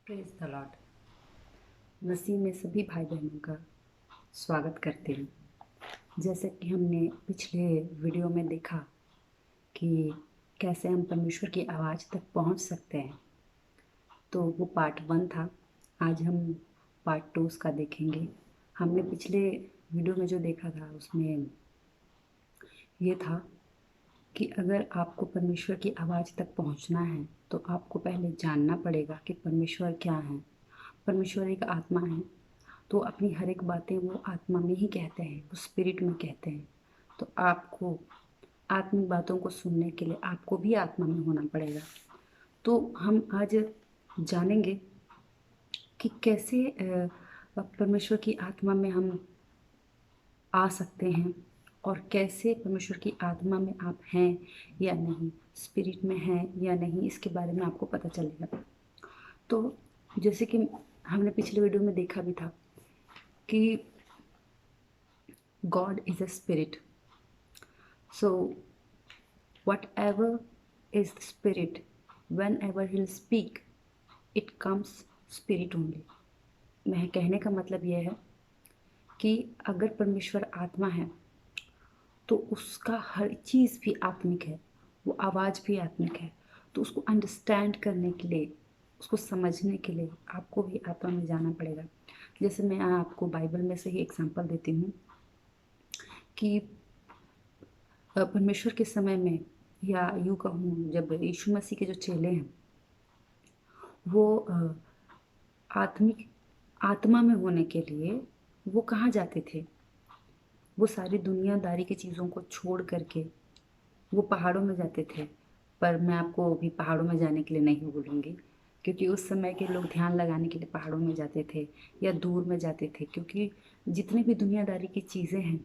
Praise the Lord. मसीह में सभी भाई बहनों का स्वागत करते हैं। जैसे कि हमने पिछले वीडियो में देखा कि कैसे हम परमेश्वर की आवाज़ तक पहुंच सकते हैं, तो वो पार्ट 1 था। आज हम पार्ट 2 उसका देखेंगे। हमने पिछले वीडियो में जो देखा था उसमें ये था कि अगर आपको परमेश्वर की आवाज़ तक पहुंचना है तो आपको पहले जानना पड़ेगा कि परमेश्वर क्या है। परमेश्वर एक आत्मा है, तो अपनी हर एक बातें वो आत्मा में ही कहते हैं, वो स्पिरिट में कहते हैं। तो आपको आत्मिक बातों को सुनने के लिए आपको भी आत्मा में होना पड़ेगा। तो हम आज जानेंगे कि कैसे परमेश्वर की आत्मा में हम आ सकते हैं और कैसे परमेश्वर की आत्मा में आप हैं या नहीं, स्पिरिट में हैं या नहीं, इसके बारे में आपको पता चलेगा। तो जैसे कि हमने पिछले वीडियो में देखा भी था कि God is a spirit, so whatever is the spirit, whenever he'll speak, it comes spirit only। मैं कहने का मतलब यह है कि अगर परमेश्वर आत्मा है तो उसका हर चीज़ भी आत्मिक है, वो आवाज़ भी आत्मिक है। तो उसको अंडरस्टैंड करने के लिए, उसको समझने के लिए आपको भी आत्मा में जाना पड़ेगा। जैसे मैं आपको बाइबल में से ही एग्जांपल देती हूँ कि परमेश्वर के समय में, या यूँ कहूँ जब यीशु मसीह के जो चेले हैं वो आत्मिक आत्मा में होने के लिए वो कहाँ जाते थे? वो सारी दुनियादारी की चीज़ों को छोड़ करके वो पहाड़ों में जाते थे। पर मैं आपको अभी पहाड़ों में जाने के लिए नहीं बोलूँगी, क्योंकि उस समय के लोग ध्यान लगाने के लिए पहाड़ों में जाते थे या दूर में जाते थे, क्योंकि जितनी भी दुनियादारी की चीज़ें हैं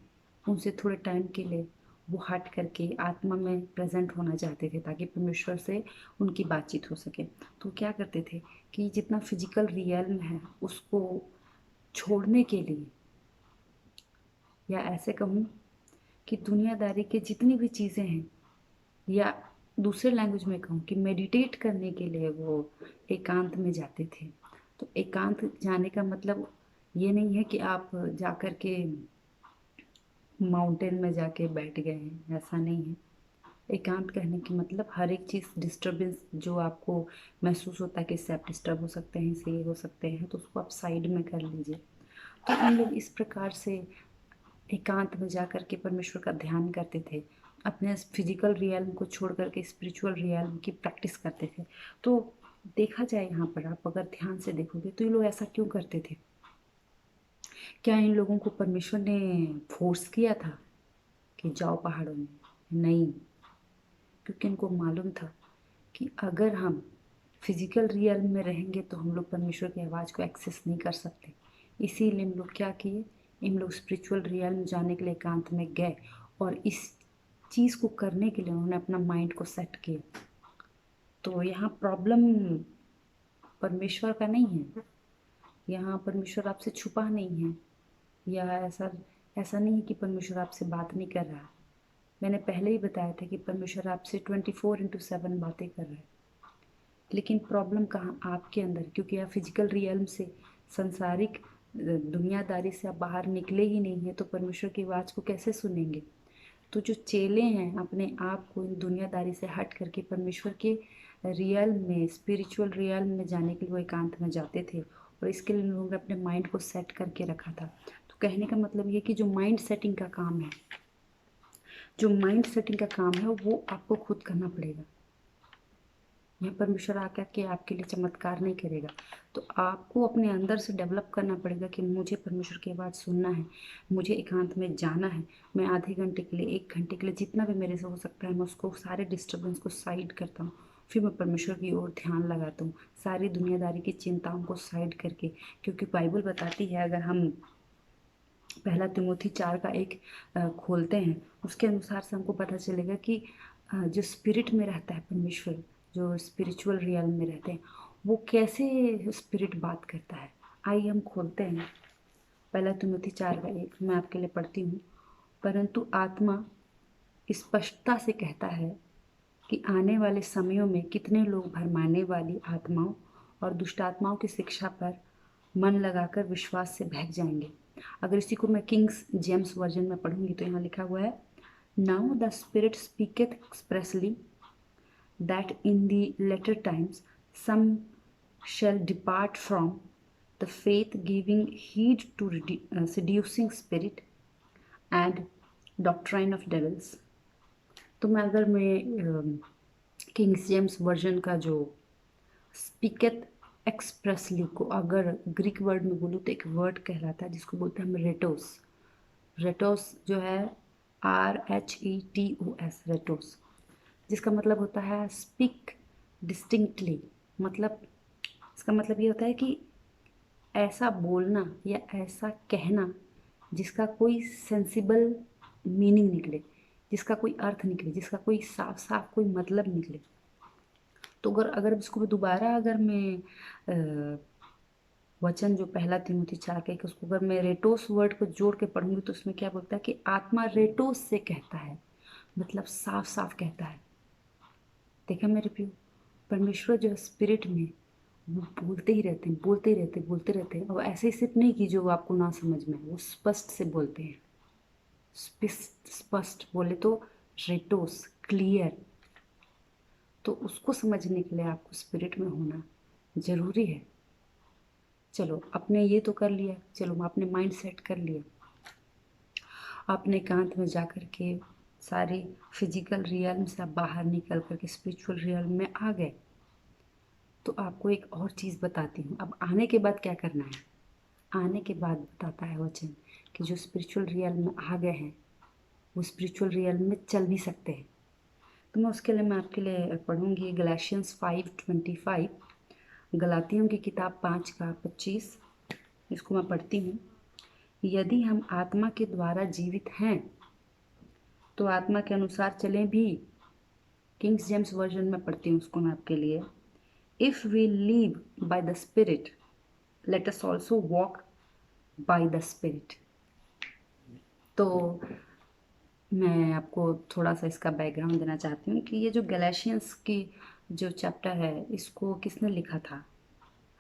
उनसे थोड़े टाइम के लिए वो हट करके आत्मा में प्रेजेंट होना चाहते थे, ताकि परमेश्वर से उनकी बातचीत हो सके। तो क्या करते थे कि जितना फिजिकल रियल्म है उसको छोड़ने के लिए, या ऐसे कहूँ कि दुनियादारी के जितनी भी चीज़ें हैं, या दूसरे लैंग्वेज में कहूँ कि मेडिटेट करने के लिए वो एकांत में जाते थे। तो एकांत जाने का मतलब ये नहीं है कि आप जा कर के माउंटेन में जाके बैठ गए हैं, ऐसा नहीं है। एकांत कहने की मतलब हर एक चीज़ डिस्टर्बेंस जो आपको महसूस होता है कि इससे आप डिस्टर्ब हो सकते हैं, इससे ये हो सकते हैं, तो उसको आप साइड में कर लीजिए। तो हम लोग इस प्रकार से एकांत में जा कर के परमेश्वर का ध्यान करते थे, अपने फिजिकल रियल्म को छोड़ करके स्पिरिचुअल रियल्म की प्रैक्टिस करते थे। तो देखा जाए यहाँ पर, आप अगर ध्यान से देखोगे तो ये लोग ऐसा क्यों करते थे? क्या इन लोगों को परमेश्वर ने फोर्स किया था कि जाओ पहाड़ों में? नहीं, क्योंकि इनको मालूम था कि अगर हम फिजिकल रियल्म में रहेंगे तो हम लोग परमेश्वर की आवाज़ को एक्सेस नहीं कर सकते। इसीलिए इन लोग क्या किए, इन लोग स्पिरिचुअल रियल्म जाने के लिए एकांत में गए, और इस चीज़ को करने के लिए उन्होंने अपना माइंड को सेट किया। तो यहाँ प्रॉब्लम परमेश्वर का नहीं है, यहाँ परमेश्वर आपसे छुपा नहीं है, या ऐसा ऐसा नहीं है कि परमेश्वर आपसे बात नहीं कर रहा। मैंने पहले ही बताया था कि परमेश्वर आपसे 24/7 बातें कर रहा है। लेकिन प्रॉब्लम कहाँ? आपके अंदर, क्योंकि आप फिजिकल रियल्म से, सांसारिक दुनियादारी से आप बाहर निकले ही नहीं है, तो परमेश्वर की आवाज़ को कैसे सुनेंगे? तो जो चेले हैं अपने आप को इन दुनियादारी से हट करके परमेश्वर के रियल में, स्पिरिचुअल रियल में जाने के लिए वो एकांत में जाते थे, और इसके लिए लोगों ने अपने माइंड को सेट करके रखा था। तो कहने का मतलब ये कि जो माइंड सेटिंग का काम है, जो माइंड सेटिंग का काम है वो आपको खुद करना पड़ेगा। यहाँ परमेश्वर आकर के आपके लिए चमत्कार नहीं करेगा। तो आपको अपने अंदर से डेवलप करना पड़ेगा कि मुझे परमेश्वर की आवाज़ सुनना है, मुझे एकांत में जाना है। मैं आधे घंटे के लिए, 1 घंटे के लिए, जितना भी मेरे से हो सकता है, मैं उसको सारे डिस्टर्बेंस को साइड करता हूँ। फिर मैं परमेश्वर की ओर ध्यान लगाता हूँ, सारी दुनियादारी की चिंताओं को साइड करके। क्योंकि बाइबल बताती है, अगर हम पहला तिमोथी 4:1 खोलते हैं, उसके अनुसार से हमको पता चलेगा कि जो स्पिरिट में रहता है परमेश्वर, जो स्पिरिचुअल रियल्म में रहते हैं, वो कैसे स्पिरिट बात करता है। आइए हम खोलते हैं पहला तिमोथी 4:1, मैं आपके लिए पढ़ती हूँ। परंतु आत्मा स्पष्टता से कहता है कि आने वाले समयों में कितने लोग भरमाने वाली आत्माओं और दुष्टात्माओं की शिक्षा पर मन लगाकर विश्वास से बहक जाएंगे। अगर इसी को मैं किंग्स जेम्स वर्जन में पढ़ूंगी तो यहाँ लिखा हुआ है, now the spirit speaketh expressly that in the latter times some shall depart from the faith, giving heed to seducing spirit and doctrine of devils। तो मैं अगर मैं किंग्स जेम्स वर्जन का जो स्पीकेथ एक्सप्रेसली को अगर ग्रीक वर्ड में बोलूँ तो एक वर्ड कहलाता है जिसको बोलते हैं हम रेटोस। रेटोस जो है RHETOS, रेटोस, जिसका मतलब होता है स्पीक डिस्टिंक्टली। मतलब इसका मतलब ये होता है कि ऐसा बोलना या ऐसा कहना जिसका कोई सेंसिबल मीनिंग निकले, जिसका कोई अर्थ निकले, जिसका कोई साफ साफ कोई मतलब निकले। तो अगर इसको दोबारा अगर मैं वचन जो पहला तिमोथी 4 का उसको अगर मैं रेटोस वर्ड को जोड़ के पढ़ूंगी तो उसमें क्या बोलता है कि आत्मा रेटोस से कहता है, मतलब साफ साफ कहता है। देखा मेरे प्रियो, परमेश्वर जो है स्पिरिट में वो बोलते ही रहते हैं, बोलते ही रहते, बोलते रहते हैं। और ऐसे सिर्फ नहीं कि जो आपको ना समझ में, वो स्पष्ट से बोलते हैं। स्पष्ट बोले तो रेटोस, क्लियर। तो उसको समझने के लिए आपको स्पिरिट में होना जरूरी है। चलो आपने ये तो कर लिया, चलो आपने माइंड सेट कर लिया, आपने एकांत में जा कर के सारी फिजिकल रियल्म से आप बाहर निकल करके स्पिरिचुअल रियल्म में आ गए। तो आपको एक और चीज़ बताती हूँ। अब आने के बाद क्या करना है, आने के बाद बताता है वचन कि जो स्पिरिचुअल रियल्म में आ गए हैं वो स्पिरिचुअल रियल्म में चल भी सकते हैं। तो मैं उसके लिए मैं आपके लिए पढ़ूंगी गलाशियंस 5:25, गलातियों की किताब 5:25। इसको मैं पढ़ती हूँ। यदि हम आत्मा के द्वारा जीवित हैं तो आत्मा के अनुसार चलें भी। किंग्स जेम्स वर्जन में पढ़ती हूँ उसको मैं आपके लिए। If we live by the spirit let us also walk by the spirit. तो मैं आपको थोड़ा सा इसका बैकग्राउंड देना चाहती हूँ कि ये जो गैलेशियंस की जो चैप्टर है इसको किसने लिखा था।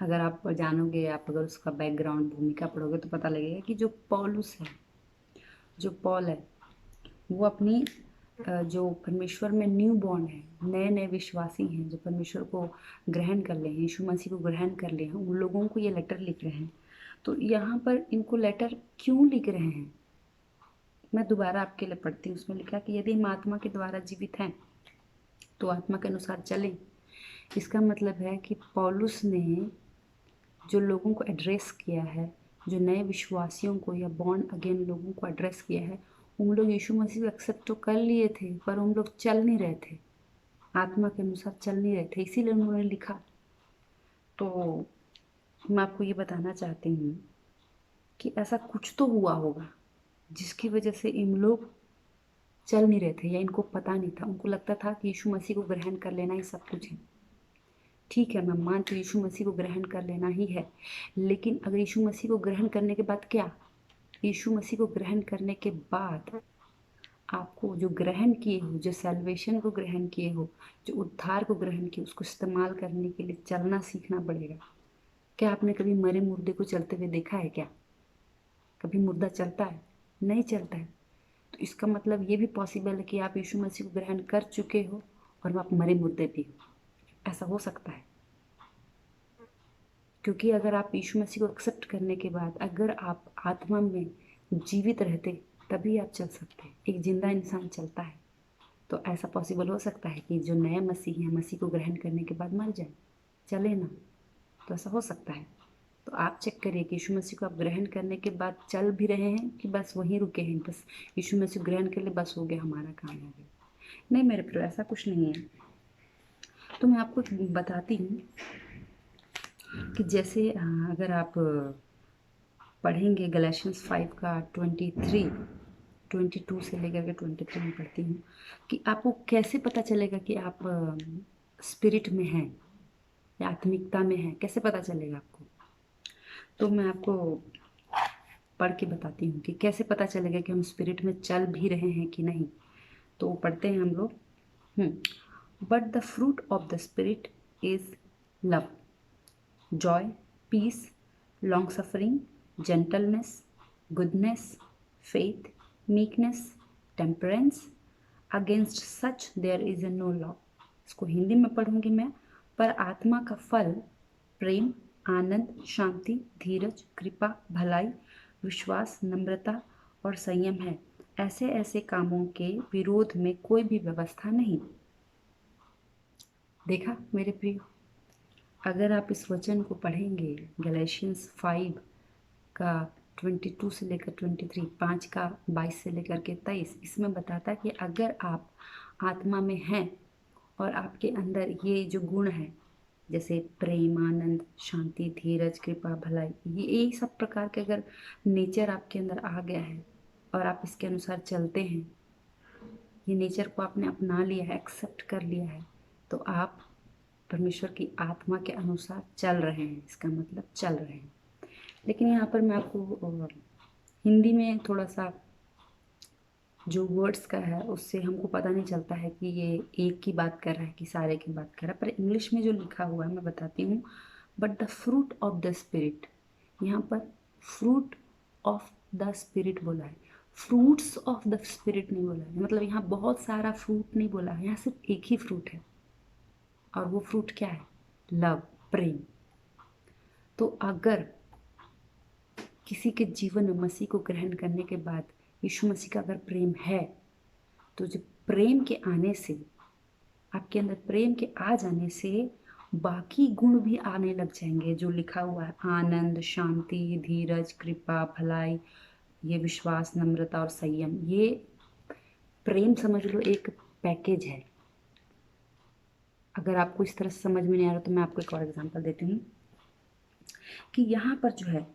अगर आप जानोगे, आप अगर उसका बैकग्राउंड भूमिका पढ़ोगे तो पता लगेगा कि जो पौलुस है, जो पॉल है, वो अपनी जो परमेश्वर में न्यू बॉर्न है, नए नए विश्वासी हैं जो परमेश्वर को ग्रहण कर ले हैं, यीशु मसीह को ग्रहण कर ले हैं, उन लोगों को ये लेटर लिख रहे हैं। तो यहाँ पर इनको लेटर क्यों लिख रहे हैं, मैं दोबारा आपके लिए पढ़ती हूँ। उसमें लिखा कि यदि हम आत्मा के द्वारा जीवित हैं तो आत्मा के अनुसार चलें। इसका मतलब है कि पौलुस ने जो लोगों को एड्रेस किया है, जो नए विश्वासियों को या बॉर्न अगेन लोगों को एड्रेस किया है, उन लोग यीशु मसीह को एक्सेप्ट तो कर लिए थे पर उन लोग चल नहीं रहे थे, आत्मा के अनुसार चल नहीं रहे थे, इसीलिए उन्होंने लिखा। तो मैं आपको ये बताना चाहती हूँ कि ऐसा कुछ तो हुआ होगा जिसकी वजह से इन लोग चल नहीं रहे थे, या इनको पता नहीं था। उनको लगता था कि यीशु मसीह को ग्रहण कर लेना ही सब कुछ है। ठीक है, मैं मानती हूँ यीशु मसीह को ग्रहण कर लेना ही है, लेकिन अगर यीशु मसीह को ग्रहण करने के बाद क्या, यीशु मसीह को ग्रहण करने के बाद आपको जो ग्रहण किए हो, जो सैल्वेशन को ग्रहण किए हो, जो उद्धार को ग्रहण किए, उसको इस्तेमाल करने के लिए चलना सीखना पड़ेगा। क्या आपने कभी मरे मुर्दे को चलते हुए देखा है क्या? कभी मुर्दा चलता है? नहीं चलता है। तो इसका मतलब ये भी पॉसिबल है कि आप यीशु मसीह को ग्रहण कर चुके हो और आप मरे मुर्दे भी हो। ऐसा हो सकता है, क्योंकि अगर आप यीशु मसीह को एक्सेप्ट करने के बाद अगर आप आत्मा में जीवित रहते तभी आप चल सकते हैं। एक जिंदा इंसान चलता है। तो ऐसा पॉसिबल हो सकता है कि जो नया मसीह है मसीह को ग्रहण करने के बाद मर जाए, चले ना। तो ऐसा हो सकता है। तो आप चेक करिए कि यीशु मसीह को आप ग्रहण करने के बाद चल भी रहे हैं कि बस वहीं रुके हैं, बस यीशु मसीह ग्रहण कर ले, बस हो गया, हमारा काम हो गया। नहीं मेरे प्रिय, ऐसा कुछ नहीं है। तो मैं आपको बताती हूँ कि जैसे अगर आप पढ़ेंगे गलाशियंस 5 का 22 से लेकर के 23 में पढ़ती हूँ कि आपको कैसे पता चलेगा कि आप स्पिरिट में हैं या आत्मिकता में हैं, कैसे पता चलेगा आपको। तो मैं आपको पढ़ के बताती हूँ कि कैसे पता चलेगा कि हम स्पिरिट में चल भी रहे हैं कि नहीं। तो पढ़ते हैं हम लोग। But the fruit of the spirit is love, joy, peace, long suffering, gentleness, goodness, faith, meekness, temperance. Against such there is a no law. इसको हिंदी में पढ़ूंगी मैं। पर आत्मा का फल प्रेम, आनंद, शांति, धीरज, कृपा, भलाई, विश्वास, नम्रता और संयम है। ऐसे ऐसे कामों के विरोध में कोई भी व्यवस्था नहीं। देखा मेरे प्रिय, अगर आप इस वचन को पढ़ेंगे, गैलेशियंस 5 का 22 से लेकर 23, 5 का 22 से लेकर के 23, इसमें बताता है कि अगर आप आत्मा में हैं और आपके अंदर ये जो गुण है, जैसे प्रेम, आनंद, शांति, धीरज, कृपा, भलाई, ये यही सब प्रकार के अगर नेचर आपके अंदर आ गया है और आप इसके अनुसार चलते हैं, ये नेचर को आपने अपना लिया है, एक्सेप्ट कर लिया है, तो आप परमेश्वर की आत्मा के अनुसार चल रहे हैं। इसका मतलब चल रहे हैं। लेकिन यहाँ पर मैं आपको हिंदी में थोड़ा सा जो वर्ड्स का है उससे हमको पता नहीं चलता है कि ये एक की बात कर रहा है कि सारे की बात कर रहा है, पर इंग्लिश में जो लिखा हुआ है मैं बताती हूँ। But the fruit of the spirit, यहाँ पर फ्रूट ऑफ द स्पिरिट बोला है, फ्रूट्स ऑफ द स्पिरिट नहीं बोला है। मतलब यहाँ बहुत सारा फ्रूट नहीं बोला है, यहाँ सिर्फ एक ही फ्रूट है। और वो फ्रूट क्या है? लव, प्रेम। तो अगर किसी के जीवन में मसीह को ग्रहण करने के बाद यीशु मसीह का अगर प्रेम है, तो जो प्रेम के आने से, आपके अंदर प्रेम के आ जाने से बाकी गुण भी आने लग जाएंगे जो लिखा हुआ है, आनंद, शांति, धीरज, कृपा, भलाई, ये विश्वास, नम्रता और संयम। ये प्रेम समझ लो एक पैकेज है। अगर आपको इस तरह से समझ में नहीं आ रहा तो मैं आपको एक और एग्जांपल देती हूँ कि यहाँ पर जो है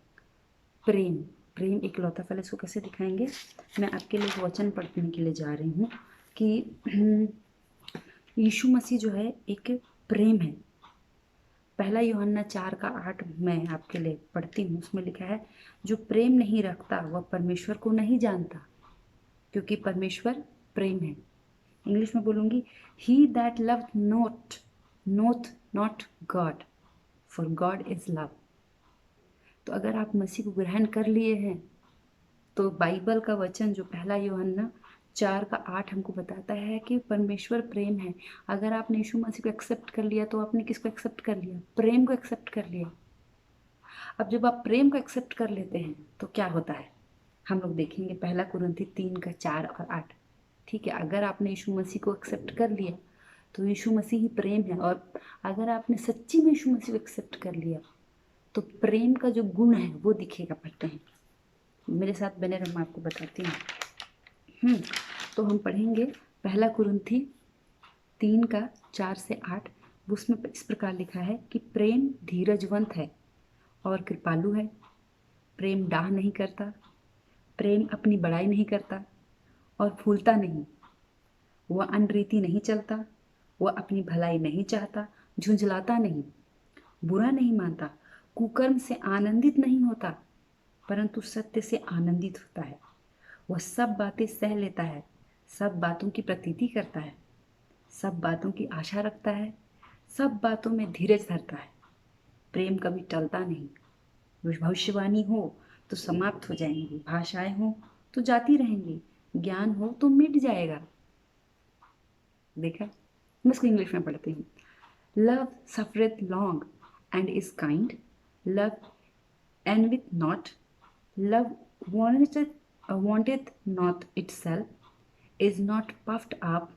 प्रेम, प्रेम एक लौता फल, इसको कैसे दिखाएंगे? मैं आपके लिए एक वचन पढ़ने के लिए जा रही हूँ कि यीशु मसीह जो है एक प्रेम है। पहला यूहन्ना 4 का 8 मैं आपके लिए पढ़ती हूँ। उसमें लिखा है, जो प्रेम नहीं रखता वह परमेश्वर को नहीं जानता, क्योंकि परमेश्वर प्रेम है। इंग्लिश में बोलूँगी, he that love knoweth not God, for God is love. तो अगर आप मसीह को ग्रहण कर लिए हैं तो बाइबल का वचन जो पहला यूहन्ना 4 का 8 हमको बताता है कि परमेश्वर प्रेम है। अगर आपने यीशु मसीह को एक्सेप्ट कर लिया तो आपने किसको एक्सेप्ट कर लिया? प्रेम को एक्सेप्ट कर लिया। अब जब आप प्रेम को एक्सेप्ट कर लेते हैं तो क्या होता है हम लोग देखेंगे। पहला कुरिन्थी 3 का 4 और 8। ठीक है, अगर आपने यीशु मसीह को एक्सेप्ट कर लिया तो यीशु मसीह ही प्रेम है। और अगर आपने सच्ची में यीशु मसीह को एक्सेप्ट कर लिया तो प्रेम का जो गुण है वो दिखेगा, पढ़ते हैं। मेरे साथ बने रहो, मैं आपको बताती हूँ। तो हम पढ़ेंगे पहला कुरिन्थी 3 का 4 से 8। उसमें इस प्रकार लिखा है कि प्रेम धीरजवंत है और कृपालु है, प्रेम डाह नहीं करता, प्रेम अपनी बड़ाई नहीं करता और फूलता नहीं, वह अनरीति नहीं चलता, वह अपनी भलाई नहीं चाहता, झुंझलाता नहीं, बुरा नहीं मानता, कुकर्म से आनंदित नहीं होता, परंतु सत्य से आनंदित होता है। वह सब बातें सह लेता है, सब बातों की प्रतीति करता है, सब बातों की आशा रखता है, सब बातों में धीरज धरता है। प्रेम कभी टलता नहीं। भविष्यवाणी हो तो समाप्त हो जाएंगी, भाषाएं हो तो जाती रहेंगी, ज्ञान हो तो मिट जाएगा। देखा, मैं इसको इंग्लिश में पढ़ती हूँ। Love suffereth long and is kind, love envieth not, love wanteth not itself, is not puffed up,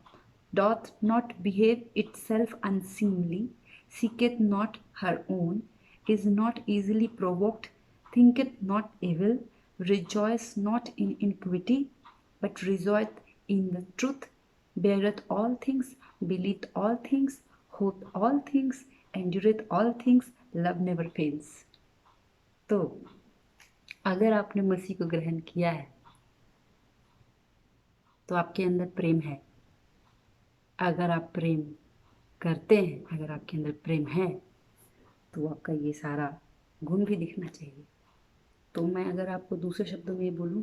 doth not behave itself unseemly, seeketh not her own, is not easily provoked, thinketh not evil, rejoiceth not in iniquity, but rejoiceth in the truth, beareth all things, believeth all things, hopeth all things, endureth all things, love never fails। तो अगर आपने मसीह को ग्रहण किया है तो आपके अंदर प्रेम है। अगर आप प्रेम करते हैं, अगर आपके अंदर प्रेम है तो आपका ये सारा गुण भी दिखना चाहिए। तो मैं अगर आपको दूसरे शब्दों में ये बोलूँ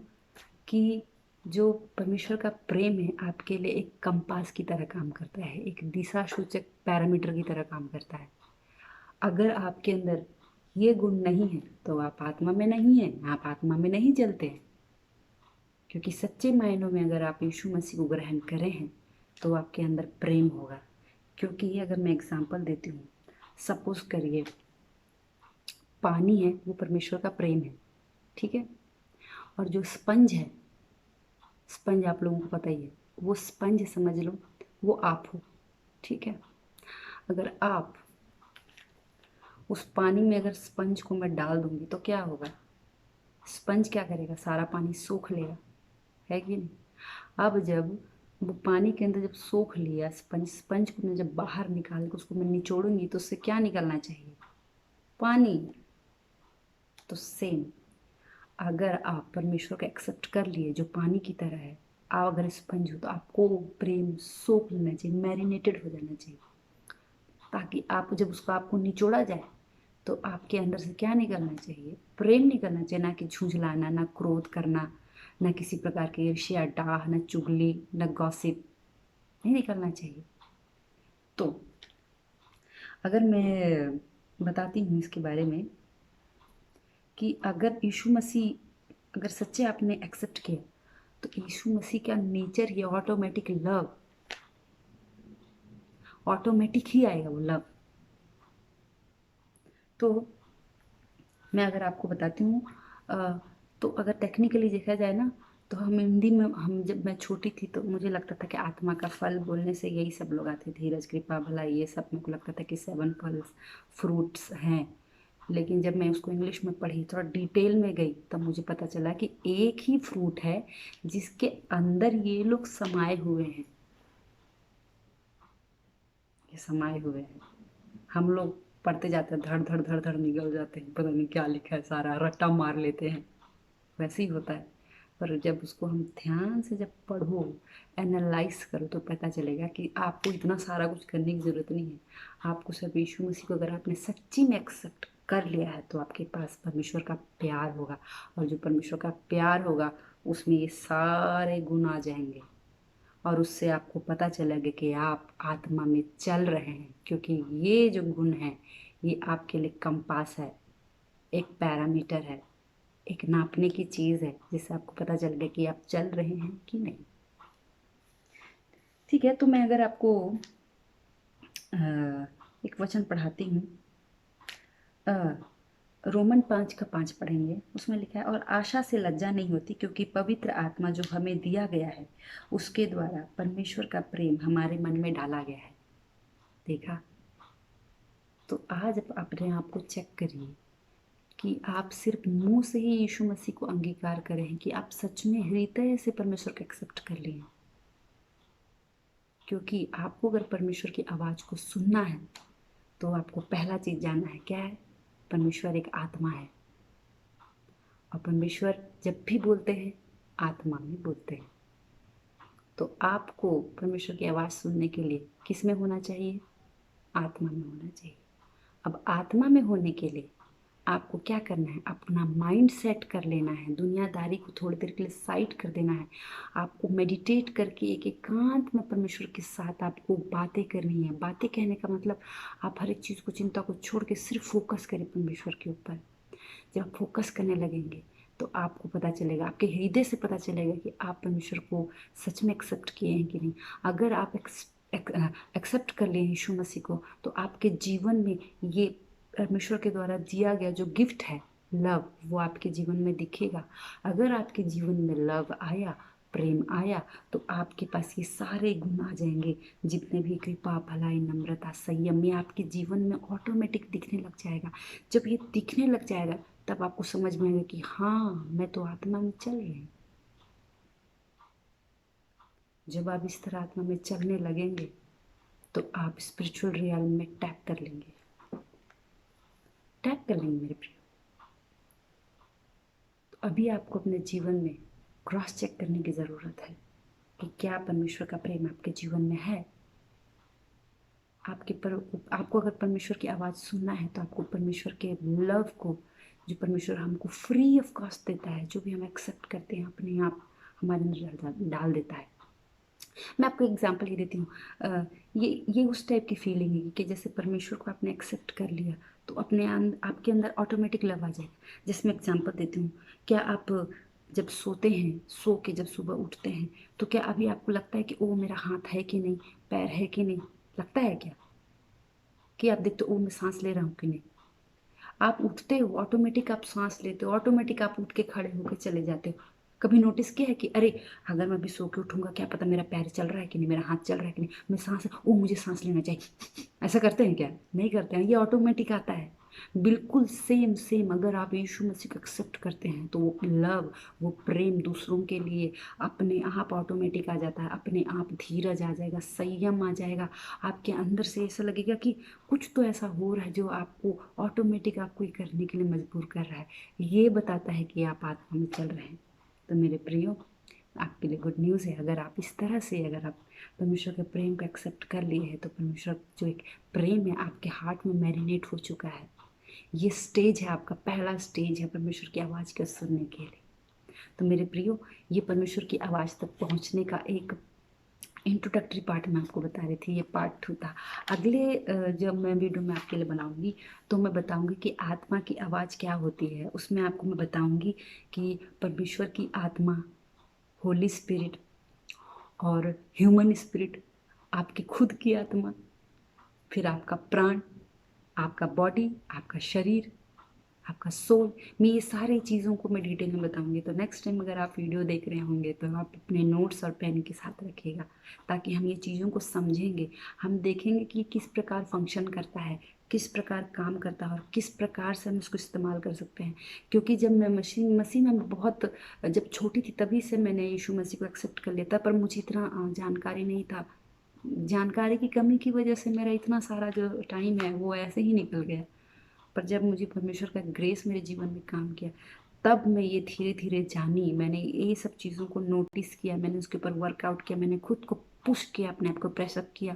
कि जो परमेश्वर का प्रेम है आपके लिए एक कंपास की तरह काम करता है, एक दिशा सूचक पैरामीटर की तरह काम करता है। अगर आपके अंदर ये गुण नहीं है तो आप आत्मा में नहीं है, आप आत्मा में नहीं चलते हैं। क्योंकि सच्चे मायनों में अगर आप यीशु मसीह को ग्रहण करें हैं तो आपके अंदर प्रेम होगा। क्योंकि अगर मैं एग्जांपल देती हूँ, सपोज करिए पानी है वो परमेश्वर का प्रेम है, ठीक है। और जो स्पंज है, स्पंज आप लोगों को पता ही है, वो स्पंज समझ लो वो आप हो, ठीक है। अगर आप उस पानी में अगर स्पंज को मैं डाल दूंगी तो क्या होगा, स्पंज क्या करेगा, सारा पानी सोख लेगा, है कि नहीं। अब जब वो पानी के अंदर जब सोख लिया स्पंज, स्पंज को मैं जब बाहर निकाल के उसको मैं निचोड़ूंगी तो उससे क्या निकलना चाहिए, पानी। तो सेम, अगर आप परमेश्वर को एक्सेप्ट कर लिए जो पानी की तरह है, आप अगर स्पंज हो तो आपको प्रेम सोख लेना चाहिए, मैरिनेटेड हो जाना चाहिए, ताकि आप जब उसको आपको निचोड़ा जाए तो आपके अंदर से क्या निकलना चाहिए, प्रेम निकलना चाहिए, ना कि झुंझलाना, ना क्रोध करना, ना किसी प्रकार की ईर्ष्या, डाह, ना चुगली, ना गॉसिप, नहीं निकलना चाहिए। तो अगर मैं बताती हूँ इसके बारे में कि अगर यीशु मसीह अगर सच्चे आपने एक्सेप्ट किया तो यीशु मसीह का नेचर ये ऑटोमेटिक लव, ऑटोमेटिक ही आएगा वो लव। तो मैं अगर आपको बताती हूँ तो अगर टेक्निकली देखा जाए ना तो हम हिंदी में, हम जब मैं छोटी थी तो मुझे लगता था कि आत्मा का फल बोलने से यही सब लोग आते, धीरज, कृपा, भलाई, ये सब मेरे को लगता था कि 7 फल्स, फ्रूट्स हैं। लेकिन जब मैं उसको इंग्लिश में पढ़ी, थोड़ा डिटेल में गई, तब मुझे पता चला कि एक ही फ्रूट है जिसके अंदर ये लोग समाये हुए हैं, ये समाये हुए हैं। हम लोग पढ़ते जाते हैं, धड़ धड़ धड़ धड़ निकल जाते हैं, पता नहीं क्या लिखा है, सारा रट्टा मार लेते हैं, वैसे ही होता है। पर जब उसको हम ध्यान से जब पढ़ो, एनालाइज करो, तो पता चलेगा कि आपको इतना सारा कुछ करने की ज़रूरत नहीं है। आपको सिर्फ यीशु मसीह को अगर आपने सच्ची में एक्सेप्ट कर लिया है तो आपके पास परमेश्वर का प्यार होगा, और जो परमेश्वर का प्यार होगा उसमें ये सारे गुण आ जाएंगे, और उससे आपको पता चलेगा कि आप आत्मा में चल रहे हैं। क्योंकि ये जो गुण है ये आपके लिए कंपास है, एक पैरामीटर है, एक नापने की चीज़ है, जिससे आपको पता चल गया कि आप चल रहे हैं कि नहीं। ठीक है, तो मैं अगर आपको एक वचन पढ़ाती हूँ, रोमन 5:5 पढ़ेंगे। उसमें लिखा है, और आशा से लज्जा नहीं होती, क्योंकि पवित्र आत्मा जो हमें दिया गया है उसके द्वारा परमेश्वर का प्रेम हमारे मन में डाला गया है। देखा। तो आज आप अपने आप को चेक करिए कि आप सिर्फ मुंह से ही यीशु मसीह को अंगीकार करें कि आप सच में हृदय से परमेश्वर को एक्सेप्ट कर लिए। क्योंकि आपको अगर परमेश्वर की आवाज़ को सुनना है तो आपको पहला चीज़ जानना है, क्या है, परमेश्वर एक आत्मा है, और परमेश्वर जब भी बोलते हैं आत्मा में बोलते हैं। तो आपको परमेश्वर की आवाज़ सुनने के लिए किस में होना चाहिए, आत्मा में होना चाहिए। अब आत्मा में होने के लिए आपको क्या करना है, अपना माइंड सेट कर लेना है, दुनियादारी को थोड़ी देर के लिए साइड कर देना है। आपको मेडिटेट करके एक एकांत में परमेश्वर के साथ आपको बातें करनी है। बातें कहने का मतलब आप हर एक चीज़ को, चिंता को छोड़ के सिर्फ फोकस करें परमेश्वर के ऊपर। जब आप फोकस करने लगेंगे तो आपको पता चलेगा, आपके हृदय से पता चलेगा कि आप परमेश्वर को सच में एक्सेप्ट किए हैं कि नहीं। अगर आप एक्सेप्ट कर लिए यीशु मसीह को तो आपके जीवन में ये परमेश्वर के द्वारा दिया गया जो गिफ्ट है लव, वो आपके जीवन में दिखेगा। अगर आपके जीवन में लव आया, प्रेम आया, तो आपके पास ये सारे गुण आ जाएंगे, जितने भी कृपा, भलाई, नम्रता, संयम, ये आपके जीवन में ऑटोमेटिक दिखने लग जाएगा। जब ये दिखने लग जाएगा तब आपको समझ में आएगा कि हाँ, मैं तो आत्मा में चल रही हूँ। जब आप इस तरह आत्मा में चलने लगेंगे तो आप स्पिरिचुअल रियल में टैप कर लेंगे, टैप कर लेंगे मेरे प्रिय। तो अभी आपको अपने जीवन में क्रॉस चेक करने की ज़रूरत है कि क्या परमेश्वर का प्रेम आपके जीवन में है। आपको अगर परमेश्वर की आवाज़ सुनना है तो आपको परमेश्वर के लव को, जो परमेश्वर हमको फ्री ऑफ कॉस्ट देता है, जो भी हम एक्सेप्ट करते हैं अपने आप हमारे अंदर डाल देता है। मैं आपको एग्जांपल ही देती हूँ। ये उस टाइप की फीलिंग है कि जैसे परमेश्वर को आपने एक्सेप्ट कर लिया तो अपने आपके अंदर ऑटोमेटिक लव आ जाएगा। जैसे मैं एग्जांपल देती हूँ, क्या आप जब सोते हैं, सो के जब सुबह उठते हैं, तो क्या अभी आपको लगता है कि ओ मेरा हाथ है कि नहीं, पैर है कि नहीं, लगता है क्या? कि आप देखते हो ओ मैं सांस ले रहा हूँ कि नहीं? आप उठते हो ऑटोमेटिक, आप सांस लेते हो ऑटोमेटिक, आप उठ के खड़े होके चले जाते हो। कभी नोटिस किया है कि अरे अगर मैं अभी सो के उठूंगा, क्या पता मेरा पैर चल रहा है कि नहीं, मेरा हाथ चल रहा है कि नहीं, मैं सांस, ओ मुझे सांस लेना चाहिए, ऐसा करते हैं क्या? नहीं करते हैं, ये ऑटोमेटिक आता है। बिल्कुल सेम सेम, अगर आप यीशु मसीह को एक्सेप्ट करते हैं तो वो लव, वो प्रेम दूसरों के लिए अपने आप ऑटोमेटिक आ जाता है, अपने आप धीरज आ जाएगा, संयम आ जाएगा। आपके अंदर से ऐसा लगेगा कि कुछ तो ऐसा हो रहा है जो आपको ऑटोमेटिक आपको ये करने के लिए मजबूर कर रहा है। ये बताता है कि आप आत्मा में चल रहे हैं। तो मेरे प्रियो, आपके लिए गुड न्यूज़ है, अगर आप इस तरह से, अगर आप परमेश्वर के प्रेम को एक्सेप्ट कर लिए हैं, तो परमेश्वर जो एक प्रेम है आपके हार्ट में मैरिनेट हो चुका है। ये स्टेज है, आपका पहला स्टेज है परमेश्वर की आवाज़ को सुनने के लिए। तो मेरे प्रियो, ये परमेश्वर की आवाज़ तक पहुंचने का एक इंट्रोडक्टरी पार्ट मैं आपको बता रही थी, ये पार्ट 2 था। अगले जब मैं वीडियो में आपके लिए बनाऊंगी, तो मैं बताऊंगी कि आत्मा की आवाज़ क्या होती है। उसमें आपको मैं बताऊंगी कि परमेश्वर की आत्मा, होली स्पिरिट और ह्यूमन स्पिरिट, आपकी खुद की आत्मा, फिर आपका प्राण, आपका बॉडी, आपका शरीर, आपका सोल, मैं ये सारी चीज़ों को मैं डिटेल में बताऊंगी। तो नेक्स्ट टाइम अगर आप वीडियो देख रहे होंगे तो आप अपने नोट्स और पेन के साथ रखिएगा, ताकि हम ये चीज़ों को समझेंगे, हम देखेंगे कि किस प्रकार फंक्शन करता है, किस प्रकार काम करता है और किस प्रकार से हम इसको इस्तेमाल कर सकते हैं। क्योंकि जब मैं मसीह में बहुत, जब छोटी थी तभी से मैंने यीशु मसीह को एक्सेप्ट कर लिया था, पर मुझे इतना जानकारी नहीं था। जानकारी की कमी की वजह से मेरा इतना सारा जो टाइम है वो ऐसे ही निकल गया। पर जब मुझे परमेश्वर का ग्रेस मेरे जीवन में काम किया, तब मैं ये धीरे धीरे जानी, मैंने ये सब चीज़ों को नोटिस किया, मैंने उसके ऊपर वर्कआउट किया, मैंने खुद को पुश किया, अपने आप को प्रेसअप किया।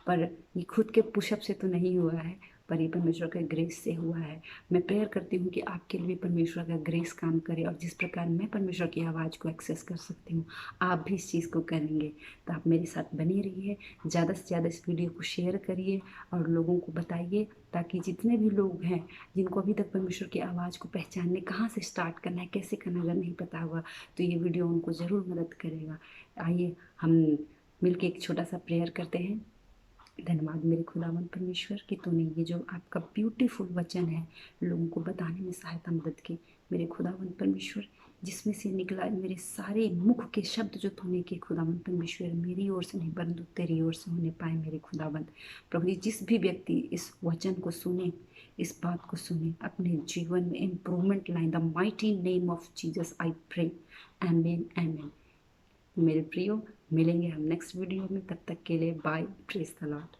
पर ये खुद के पुशअप से तो नहीं हुआ है, पर ये परमेश्वर का ग्रेस से हुआ है। मैं प्रेयर करती हूँ कि आपके लिए परमेश्वर का ग्रेस काम करे, और जिस प्रकार मैं परमेश्वर की आवाज़ को एक्सेस कर सकती हूँ, आप भी इस चीज़ को करेंगे। तो आप मेरे साथ बने रहिए, ज़्यादा से ज़्यादा इस वीडियो को शेयर करिए और लोगों को बताइए, ताकि जितने भी लोग हैं जिनको अभी तक परमेश्वर की आवाज़ को पहचानने, कहाँ से स्टार्ट करना है, कैसे करना, अगर नहीं पता होगा, तो ये वीडियो उनको ज़रूर मदद करेगा। आइए हम मिलके एक छोटा सा प्रेयर करते हैं। धन्यवाद मेरे खुदावन परमेश्वर कि तूने ये जो आपका ब्यूटीफुल वचन है लोगों को बताने में सहायता मदद की। मेरे खुदावन परमेश्वर, जिसमें से निकला मेरे सारे मुख के शब्द जो तूने किए खुदावन परमेश्वर, मेरी ओर से नहीं परंतु तेरी ओर से होने पाए मेरे खुदावन प्रभु जी। जिस भी व्यक्ति इस वचन को सुने, इस बात को सुने, अपने जीवन में इम्प्रूवमेंट लाए, the mighty name of Jesus I pray, amen amen. मेरे प्रियो, मिलेंगे हम नेक्स्ट वीडियो में, तब तक के लिए बाय, प्रेज द लॉर्ड।